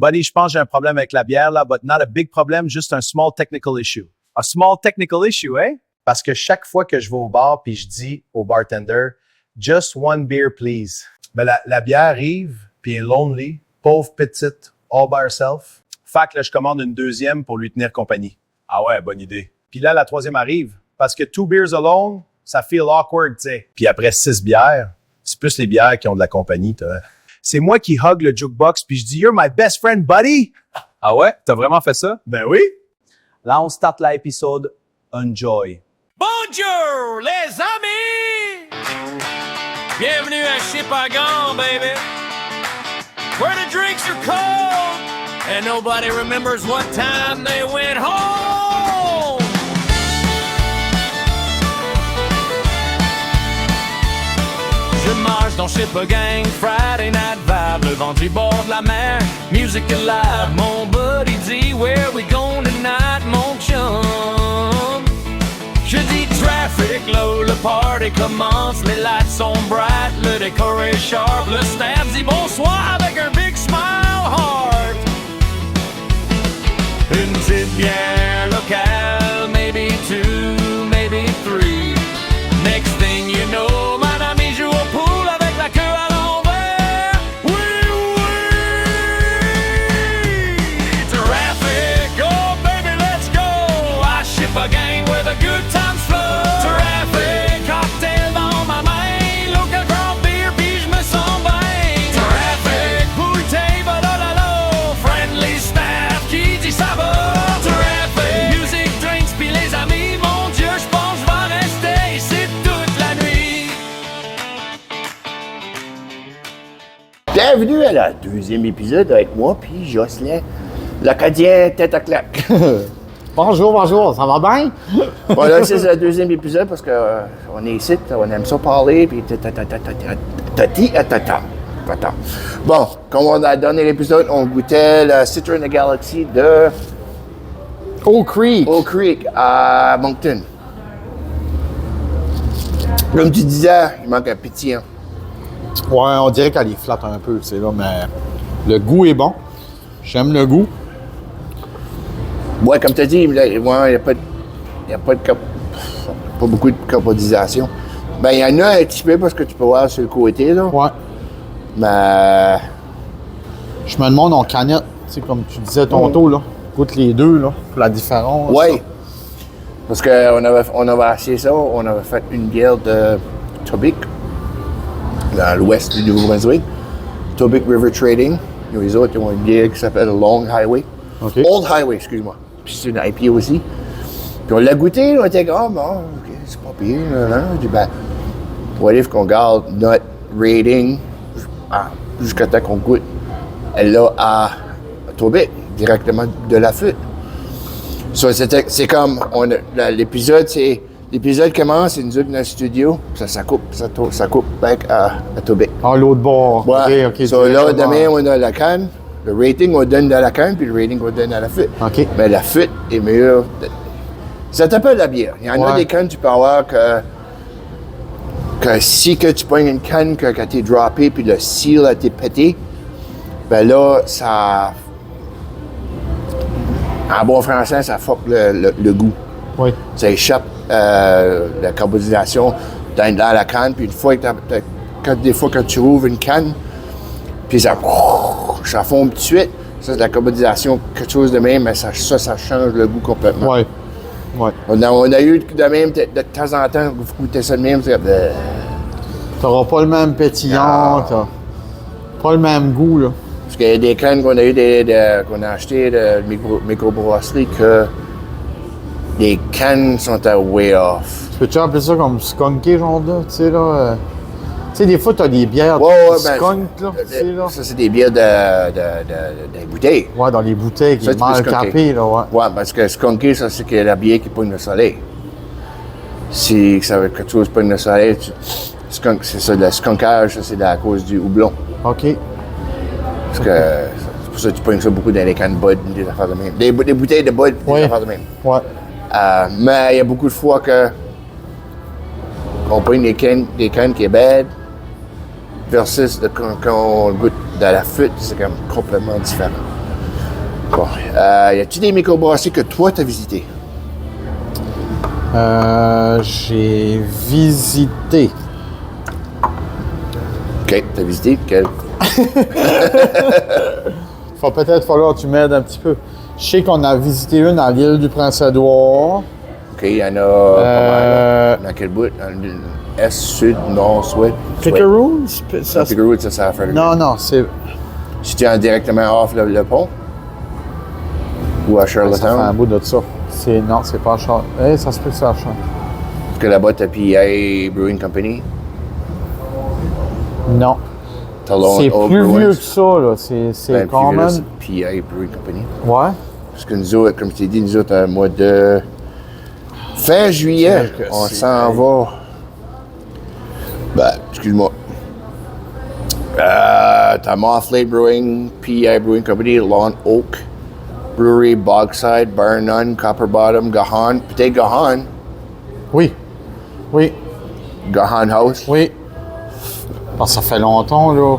Buddy, je pense que j'ai un problème avec la bière, là, but not a big problem, juste un small technical issue. A small technical issue, eh? Parce que chaque fois que je vais au bar puis je dis au bartender, just one beer, please. Ben, la bière arrive, puis elle est lonely, pauvre petite, all by herself. Fait que là, je commande une deuxième pour lui tenir compagnie. Ah ouais, bonne idée. Puis là, la troisième arrive, parce que 2 beers alone, ça feel awkward, tu sais. Puis après 6 bières, c'est plus les bières qui ont de la compagnie, t'as. C'est moi qui hug le jukebox puis je dis « You're my best friend, buddy! » Ah ouais? T'as vraiment fait ça? Ben oui! Là, on start l'épisode Enjoy. Bonjour, les amis! Bienvenue à Chipagan, baby! Where the drinks are cold and nobody remembers what time they went home! Je marche dans Chipagan, Friday night vibe, le vent du bord de la mer, music alive. Mon buddy dit, where we going tonight, mon chum? Je dis traffic low, le party commence, les lights sont bright, le décor est sharp, le staff dit bonsoir avec un big smile heart. Une petite bière locale, maybe 2, maybe 3. Next thing you know, mon ami joue au pool avec la queue à l'envers. Oui, oui! Traffic, oh baby, let's go! I ship a gang where the good times flow. Traffic, cocktail dans ma main, local craft beer, puis je me sens bien. Traffic, bouteille, badolalo, friendly staff qui dit ça va. Traffic, music, drinks, puis les amis, mon Dieu, je pense que je vais rester ici toute la nuit. Bienvenue à la deuxième épisode avec moi, puis Jocelyn, l'Acadien tête à claque. Bonjour, ça va bien? Voilà, c'est le deuxième épisode parce que on est ici, on aime ça parler, puis tati. Bon, comme on a donné l'épisode, on goûtait la Citroën Galaxy de Oak Creek à Moncton. Comme tu disais, il manque un pétillant. Ouais, on dirait qu'elle est flat un peu, tu sais, là, mais le goût est bon. J'aime le goût. Ouais, comme tu as dit, il n'y a pas beaucoup de carbonisation. Ben, il y en a un petit peu parce que tu peux voir sur le côté, là. Ouais. Mais Je me demande en canette, tu sais, comme tu disais tantôt, là. Goûte les deux, là, pour la différence. oui. Parce qu'on avait essayé ça, on avait fait une bière de Tobic, dans l'ouest du Nouveau-Brunswick. Tobic River Trading. Les autres, ils ont une bière qui s'appelle Long Highway. OK. Old Highway, excuse-moi. Puis c'est une IPA aussi. Puis on l'a goûté, on était comme, bon, ok, c'est pas pire. Je dis, ben, what if qu'on garde notre rating jusqu'à temps qu'on goûte elle là à Tobic, directement de la flûte. So, c'est comme, l'épisode commence, c'est nous autres dans le studio, ça coupe back à Tobic. Ah, l'autre bord. Ouais. OK. So là, demain, on a la canne. Le rating, on donne à la canne, puis le rating, on donne à la flûte. OK. Mais la flûte est meilleure. Ça t'appelle la bière. Il y en a des cannes, tu peux avoir que si que tu pognes une canne que t'es droppée, puis le seal a été pété, ben là, ça... En bon français, ça fuck le goût. Oui. Ça échappe la carbonisation dans la canne, puis une fois des fois quand tu ouvres une canne, puis ça fond tout de suite. Ça, c'est de la carbonisation, quelque chose de même, mais ça change le goût complètement. Ouais. Ouais. On a eu de même, de temps en temps, vous goûtez ça de même, c'est T'auras pas le même pétillant, t'as pas le même goût, là. Parce qu'il y a des cannes qu'on a eu qu'on a achetées de microbrasserie que les cannes sont à way off. Tu peux-tu appeler ça comme skunké, genre, là, tu sais, là? Tu sais, des fois, t'as des bières skunk, là, tu sais, là. Ça, c'est des bières des bouteilles. Ouais, dans les bouteilles qui Ça, est tu peux mal skunker. capé, là, ouais. Ouais, parce que skunky, ça, c'est que la bière qui pogne le soleil. Si ça veut quelque chose pogne le soleil, skunk, c'est ça, le skunkage, ça, c'est à cause du houblon. OK. Parce que c'est pour ça que tu pognes ça beaucoup dans les cannes Bud, des affaires de même. Des bouteilles de Bud, des affaires de même. Ouais. Mais il y a beaucoup de fois qu'on pogne des cannes qui est bad, versus quand on goûte dans la flûte, c'est comme complètement différent. Bon. Y a-t-il des microbrasseries que toi, t'as visité? J'ai visité. OK, t'as visité? Quelle? Va peut-être falloir que tu m'aides un petit peu. Je sais qu'on a visité une à l'île du Prince-Édouard. OK, il y en a pas mal. Dans quel bout? Dans l'est, sud, nord, ouest? Pickeroo? Ça, Pickeroo, ça va faire le non, c'est... Si tu es directement off le pont? Ou à Ça fait un Charlottetown? bout de ça. Non, c'est pas cher. Ça se peut que ça change. Parce que là-bas, t'as PA Brewing Company. Non. T'as Lone C'est Oak plus Brewing. vieux que ça, là. C'est Ben, quand plus vieux, même... c'est PA Brewing Company. Ouais. Parce que nous autres, comme je t'ai dit, nous autres, à mois de fin juillet, C'est que on c'est- s'en va. Ben, excuse-moi. T'as Moth Lake Brewing, PI Brewing Company, Lone Oak Brewery, Bogside, Barnum, Copper Bottom, Gahan, peut-être Gahan, Oui. Oui. Gahan House. Oui. Parce que ça fait longtemps, là.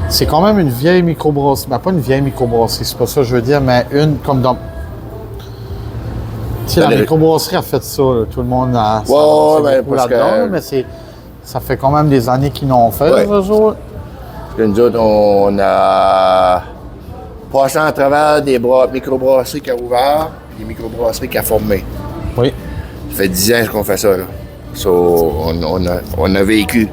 C'est quand même une vieille microbrasserie. Ben, pas une vieille microbrasserie, c'est pas ça que je veux dire, mais une comme dans... Tu sais, la Ben, microbrasserie a fait ça, là. Tout le monde a... Ouais, c'est ben, beaucoup parce que- là-dedans, là, mais c'est... Ça fait quand même des années qu'ils l'ont fait, Ouais. eux autres. Parce que nous autres, on a passé en travers des microbrasseries qui ont ouvert, puis des microbrasseries qui ont formé. Oui. Ça fait 10 ans qu'on fait ça, là. So, on a vécu.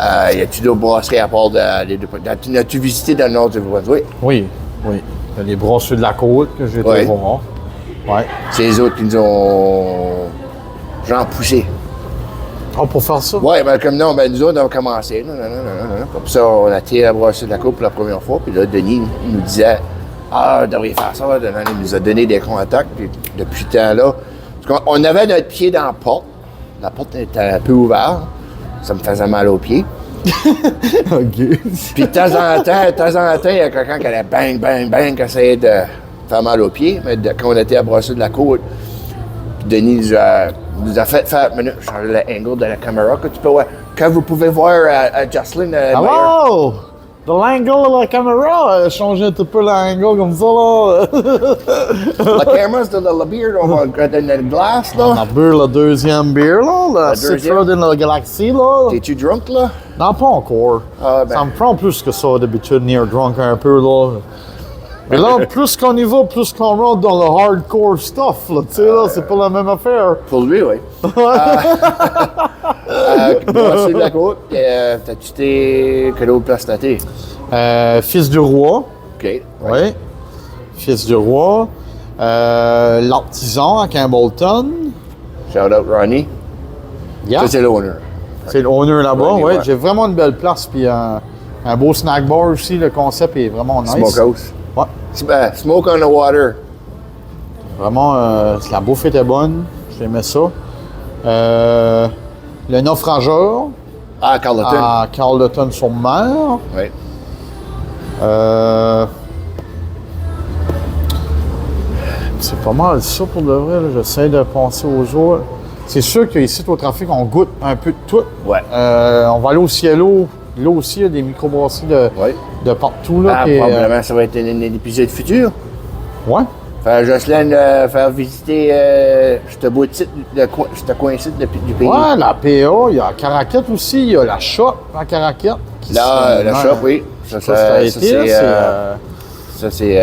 Y a-tu d'autres brasseries à part As-tu visité dans le nord du Brunswick? Oui. Oui. Il y a les brasseries de la côte que j'ai été Ouais. voir. Ouais. C'est les autres qui nous ont genre poussé. Ah, pour faire ça? Ouais, ben comme non, ben nous autres, on a commencé. Non. Comme ça, on a tiré la brasserie de la côte pour la première fois. Puis là, Denis il nous disait, ah, vous devriez faire ça. Il nous a donné des contacts. Puis depuis ce temps-là, parce qu'on avait notre pied dans la porte. La porte était un peu ouverte. Ça me faisait mal aux pieds. OK. Puis de temps en temps, il y a quelqu'un qui allait bang, qui essayait de faire mal aux pieds. Mais quand on était à brasser de la côte, puis Denis nous a fait faire. Maintenant, je change l'angle de la caméra que tu peux voir. Quand vous pouvez voir Jocelyn. Hello! The l'angle de la caméra, changer un petit peu l'angle comme ça, là. La caméra, c'est de la bière, on va dans la glace, On là. a bu la deuxième bière, là, la deuxième? Citra de la Galaxie, là. T'es-tu drunk, là? Non, pas encore. Ah, ben. Ça me prend plus que ça, d'habitude, near drunk un peu, là. Mais là, plus qu'on y va, plus qu'on rentre dans le hardcore stuff, là, tu sais, là, c'est pas la même affaire. Pour lui, oui. Brasserie de la côte, t'as-tu été. Quelle autre place t'as été? Fils du roi, OK. oui. Fils du roi. L'Artisan à Campbellton. Shout out Ronnie. Yeah. Ça, c'est l'owner. C'est le owner là-bas, Ronnie, oui. ouais. J'ai vraiment une belle place, puis un beau snack bar aussi. Le concept est vraiment nice. Smokehouse. Ouais. Smoke on the water. Vraiment, la bouffe était bonne. J'aimais ça. Le naufrageur Ah, Carleton. à Carleton-sur-Mer. Oui. C'est pas mal ça pour de vrai. là. J'essaie de penser aux autres. C'est sûr qu'ici, au trafic, on goûte un peu de tout. Ouais. On va aller au Cielo. Là aussi, il y a des microbrasseries Ouais. de partout. Là, Ah, qui est, probablement, ça va être un épisode futur. ouais. Faire Jocelyn, faire visiter ce bout-ci, ce coin-ci du pays. Ouais, la PA, il y a Caraquette aussi, il y a la Shop à Caraquette. qui Là, se- la ouais, shop, oui. Ça, je sais pas si t'as été, ça, c'est.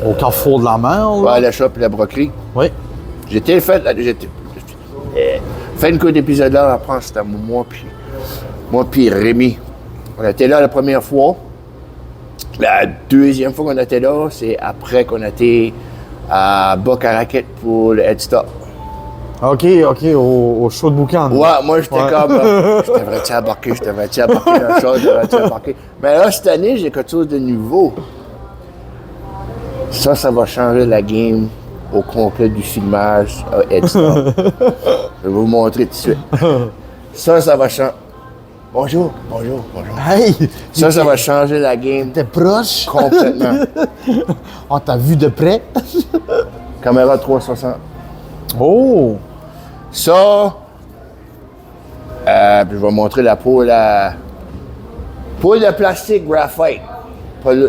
au Carrefour de la Mer. Là. Ouais, la shop et la broquerie. Oui. J'étais fait une couple d'épisodes là, après, c'était moi puis Rémi. On était là la première fois. La deuxième fois qu'on était là, c'est après qu'on était à Bas-Caraquette pour le Head Stop. OK, au show de boucan. Ouais, moi j'étais comme, je devrais-tu embarquer dans le show, je devrais-tu embarquer. Mais là, cette année, j'ai quelque chose de nouveau. Ça va changer la game au complet du filmage à Head Stop. Je vais vous montrer tout de suite. Ça va changer. Bonjour. Hey! Ça va changer la game T'es proche? complètement. On t'a vu de près? Caméra 360. Oh! Ça, puis je vais montrer la poule de plastique graphite. pas là,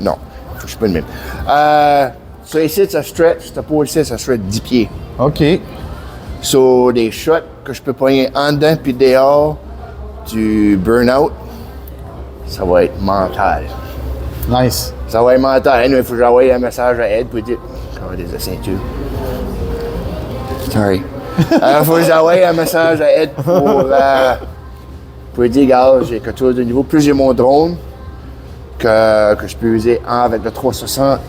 non, je suis pas le même. Ça ici, ça stretch, cette peau ici, ça stretch 10 pieds. OK. So, des shots que je peux pogner en dedans puis dehors du burn-out, ça va être mental. Nice. Ça va être mental. Il faut que j'envoie un message à Ed pour dire comment des ceintures. Sorry. Il faut que j'envoie un message à Ed pour dire, gars, j'ai quelque chose de nouveau. Plus j'ai mon drone que je peux user avec le 360,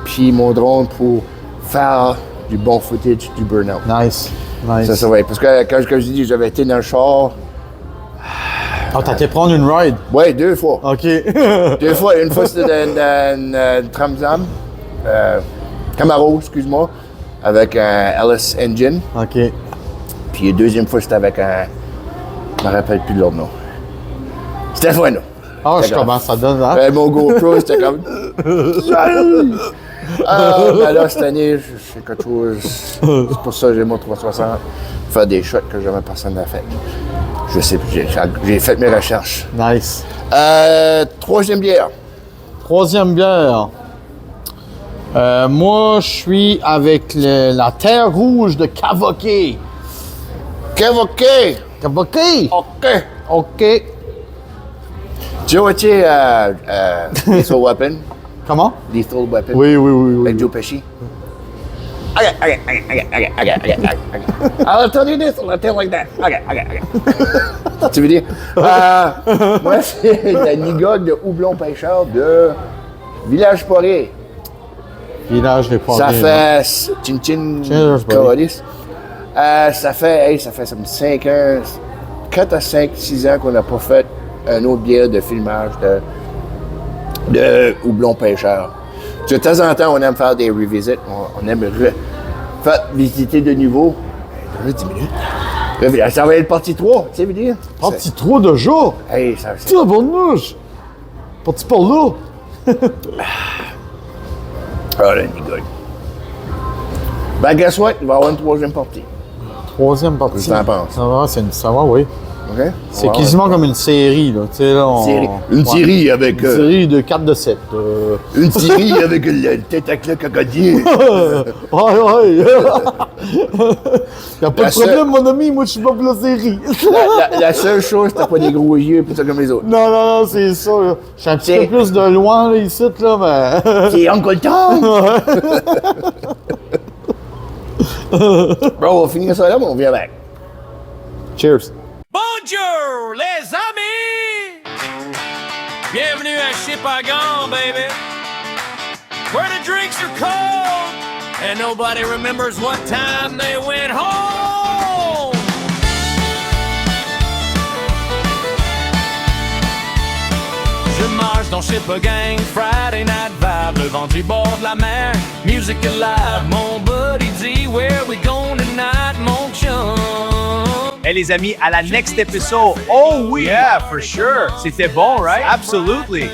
puis mon drone pour faire du bon footage du burn-out. Nice. Nice. Ça va être. Parce que quand je dis, j'avais été dans le char. Ah, t'as été prendre une ride? Ouais, 2 fois. OK. 2 fois. Une fois, c'était dans une Tramzam. Camaro, excuse-moi. Avec un Ellis Engine. OK. Puis la deuxième fois, c'était avec un. Je me rappelle plus de leur nom. C'était fun, là. Ah, je C'était grave. commence à donner. Hein? Mon GoPro, c'était comme. Ben là, cette année, je fais quelque chose. C'est pour ça que j'ai mon 360. Faire des shots que jamais personne n'a fait. Je sais plus, j'ai fait mes recherches. Nice. Troisième bière. Troisième bière. Moi, je suis avec la Terre Rouge de Cavoquet. Cavoquet. Cavoquet? OK. OK. Tu as watché Lethal Weapon? Comment? Lethal Weapon? Oui, oui, oui. oui. Avec Joe Pesci? Okay. I'll tell you this, I'll tell you like that. Okay. Tu veux dire? Moi, c'est la Nigog de houblon pêcheur de Village Poré. Village des Porés. Ça fait Chin Cheers, buddy. Caloris. Ça fait 5 ans, 4 à 5, 6 ans qu'on n'a pas fait un autre bière de filmage de houblon pêcheur. De temps en temps, on aime faire des revisits, on aime faire visiter de nouveau. 10 minutes. Ça va être partie 3, tu sais, veux dire? Parti 3 de jour. Hey, ça, Tu la bonne mouche. Parti par là. Ah, la Nigog. Ben, guess what? Il va y avoir une troisième partie. Troisième partie. Qu'est-ce que t'en penses? Ça va, oui. OK? C'est quasiment comme une série, là. Tu sais, là, Une série avec... Une série de 4 de 7. Une série avec le tentacle cacodien. Ouais. Y'a pas La de problème, mon ami. Moi, je suis pas pour la série. La seule chose, t'as pas des gros yeux pis ça comme les autres. Non, c'est ça. Là. Je suis un petit peu plus de loin, là, ici, là, mais... C'est Uncle Tom! Bro, on va finir ça là, mais on vient avec. Cheers. Bonjour, les amis! Bienvenue à Chipagon, baby! Where the drinks are cold and nobody remembers what time they went home! Je marche dans Chipagan, Friday night vibe, le vent du bord de la mer, music alive, mon buddy dit, where we going tonight, mon chum? Hey les amis, à la next episode. Oh oui! Yeah, for sure. C'était bon, right? Absolutely.